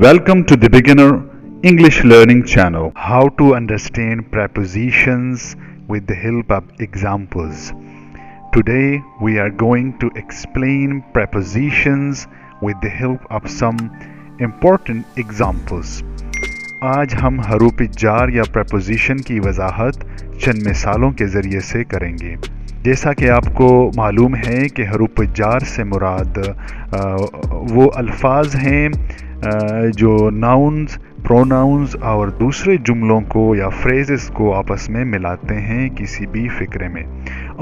Welcome to the Beginner English Learning Channel. How to understand prepositions with the help of examples. Today we are going to explain prepositions with the help of some important examples. आज हम हरूफ jar या preposition की वजाहत चंद मिसालों के ज़रिए से करेंगे। जैसा कि आपको मालूम है कि हरूफ जार से मुराद वो अल्फाज हैं जो नाउन्स, प्रोनाउंस और दूसरे जुमलों को या फ्रेजेस को आपस में मिलाते हैं किसी भी फ़िक्रे में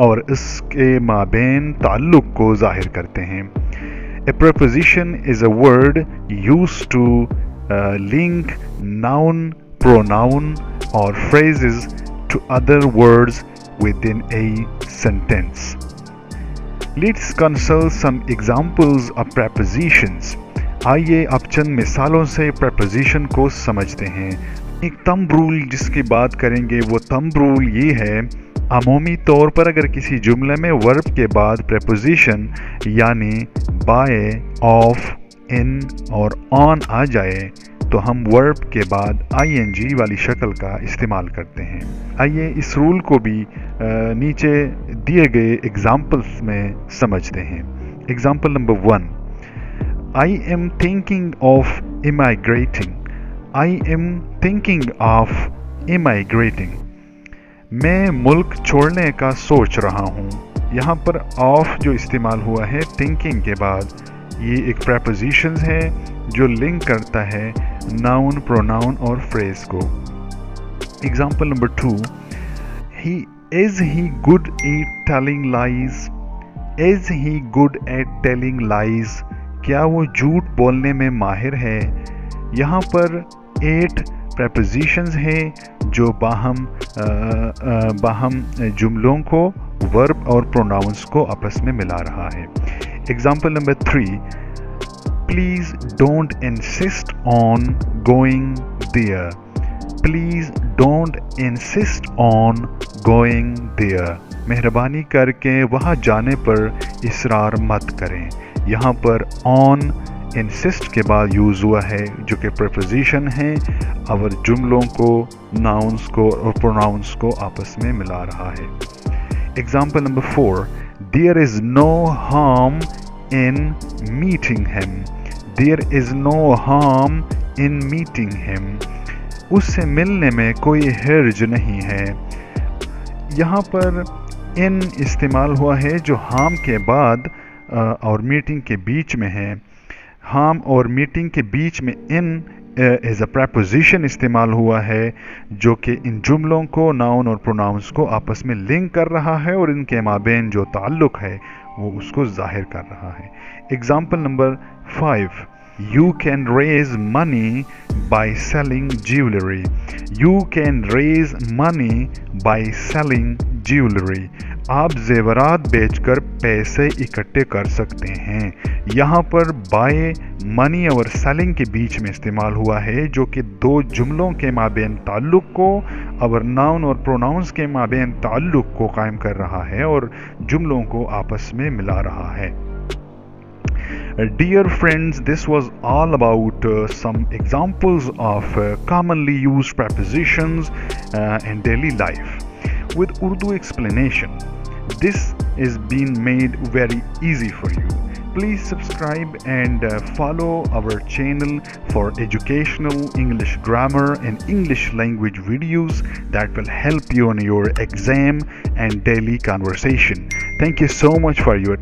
और इसके माबैन ताल्लुक़ को ज़ाहिर करते हैं। A preposition is a word used to link noun, pronoun or phrases to other words within a sentence. Let's consult some examples of prepositions. आइए अब चंद मिसालों से preposition को समझते हैं। एक थंब रूल जिसकी बात करेंगे वो थंब रूल ये है, अमूमी तौर पर अगर किसी जुमले में वर्ब के बाद preposition यानी बाय, ऑफ, इन और ऑन आ जाए तो हम वर्ब के बाद ing वाली शक्ल का इस्तेमाल करते हैं। आइए इस रूल को भी नीचे दिए गए एग्जाम्पल्स में समझते हैं। Example number 1, I am thinking of immigrating. I am thinking of immigrating. मैं मुल्क छोड़ने का सोच रहा हूँ। यहाँ पर ऑफ जो इस्तेमाल हुआ है थिंकिंग के बाद, ये एक preposition है जो लिंक करता है नाउन, प्रोनाउन और फ्रेज को। Example number 2, Is he good at telling lies? Is he good at telling lies? क्या वो झूठ बोलने में माहिर है? यहाँ पर 8 prepositions हैं जो बाहम जुमलों को, वर्ब और प्रोनाउंस को आपस में मिला रहा है। Example number 3, Please don't insist on going there. Please don't insist on going there. मेहरबानी करके वहाँ जाने पर इसरार मत करें। यहाँ पर on insist के बाद यूज़ हुआ है जो कि preposition है और जुमलों को, nouns को और pronouns को आपस में मिला रहा है। Example number 4, There is no harm in meeting him. There is no harm in meeting him. उससे मिलने में कोई हर्ज नहीं है। यहाँ पर in इस्तेमाल हुआ है जो harm के बाद और मीटिंग के बीच में है। harm और मीटिंग के बीच में in एज अ preposition इस्तेमाल हुआ है जो कि इन जुमलों को, नाउन और प्रोनाउंस को आपस में लिंक कर रहा है और इनके माबैन जो ताल्लुक़ है वो उसको जाहिर कर रहा है। Example number 5, You can raise money by selling jewelry. You can raise money by selling jewelry. आप जेवरात बेचकर पैसे इकट्ठे कर सकते हैं। यहाँ पर बाय, मनी और सेलिंग के बीच में इस्तेमाल हुआ है जो कि दो जुमलों के माबैन ताल्लुक़ को और नाउन और प्रोनाउंस के माबैन ताल्लुक़ को कायम कर रहा है और जुमलों को आपस में मिला रहा है। Dear friends, this was all about some examples of commonly used prepositions in daily life. With Urdu explanation, this is being made very easy for you. Please subscribe and follow our channel for educational English grammar and English language videos that will help you on your exam and daily conversation. Thank you so much for your time.